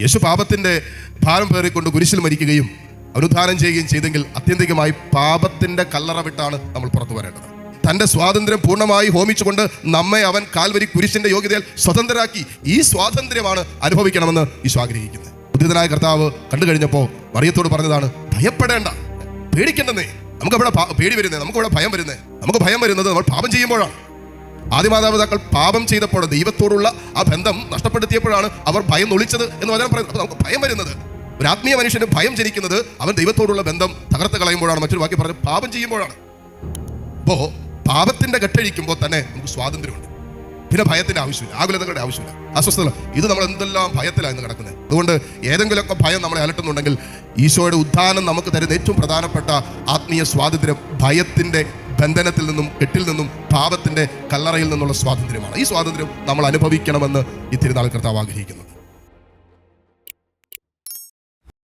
യേശു പാപത്തിന്റെ ഭാരം പേറിക്കൊണ്ട് കുരിശിൽ മരിക്കുകയും അനുധാനം ചെയ്യുകയും ചെയ്തെങ്കിൽ ആത്യന്തികമായി പാപത്തിന്റെ കല്ലറ വിട്ടാണ് നമ്മൾ പുറത്തു വരേണ്ടത്. തന്റെ സ്വാതന്ത്ര്യം പൂർണ്ണമായി ഹോമിച്ചുകൊണ്ട് നമ്മെ അവൻ കാൽവരി കുരിശിന്റെ യോഗ്യതയിൽ സ്വതന്ത്രരാക്കി. ഈ സ്വാതന്ത്ര്യമാണ് അനുഭവിക്കണമെന്ന് ഈശോ ആഗ്രഹിക്കുന്നത്. ഉദ്ധിതനായ കർത്താവ് കണ്ടു കഴിഞ്ഞപ്പോൾ മറിയത്തോട് പറഞ്ഞതാണ്, ഭയപ്പെടേണ്ട, പേടിക്കേണ്ടെന്നേ. നമുക്കവിടെ പേടി വരുന്നേ, നമുക്കവിടെ ഭയം വരുന്നേ. നമുക്ക് ഭയം വരുന്നത് നമ്മൾ പാപം ചെയ്യുമ്പോഴാണ്. ആദിമാതാപിതാക്കൾ പാപം ചെയ്തപ്പോൾ ദൈവത്തോടുള്ള ആ ബന്ധം നഷ്ടപ്പെടുത്തിയപ്പോഴാണ് അവർ ഭയം ഒളിച്ചത് എന്ന് വചനം പറയുന്നത്. അപ്പോൾ നമുക്ക് ഭയം വരുന്നത്, ഒരു ആത്മീയ മനുഷ്യന് ഭയം ജനിക്കുന്നത് അവൻ ദൈവത്തോടുള്ള ബന്ധം തകർത്ത് കളയുമ്പോഴാണ്. മറ്റൊരു വാക്യം പറഞ്ഞ് പാപം ചെയ്യുമ്പോഴാണ്. അപ്പോൾ പാപത്തിന്റെ കെട്ടഴിക്കുമ്പോൾ തന്നെ നമുക്ക് സ്വാതന്ത്ര്യമുണ്ട്. പിന്നെ ഭയത്തിന്റെ ആവശ്യമില്ല, ആകുലതകളുടെ ആവശ്യമില്ല, അസ്വസ്ഥത. ഇത് നമ്മൾ എന്തെല്ലാം ഭയത്തിലാണ് കിടക്കുന്നത്. അതുകൊണ്ട് ഏതെങ്കിലുമൊക്കെ ഭയം നമ്മളെ അലട്ടുന്നുണ്ടെങ്കിൽ ഈശോയുടെ ഉദ്ധാനം നമുക്ക് തരുന്ന ഏറ്റവും പ്രധാനപ്പെട്ട ആത്മീയ സ്വാതന്ത്ര്യം ഭയത്തിന്റെ ബന്ധനത്തിൽ നിന്നും കെട്ടിൽ നിന്നും പാപത്തിന്റെ കല്ലറയിൽ നിന്നുള്ള സ്വാതന്ത്ര്യമാണ്. ഈ സ്വാതന്ത്ര്യം നമ്മൾ അനുഭവിക്കണമെന്ന് ഈ തിരുനാൾ കർത്താവ് ആഗ്രഹിക്കുന്നത്.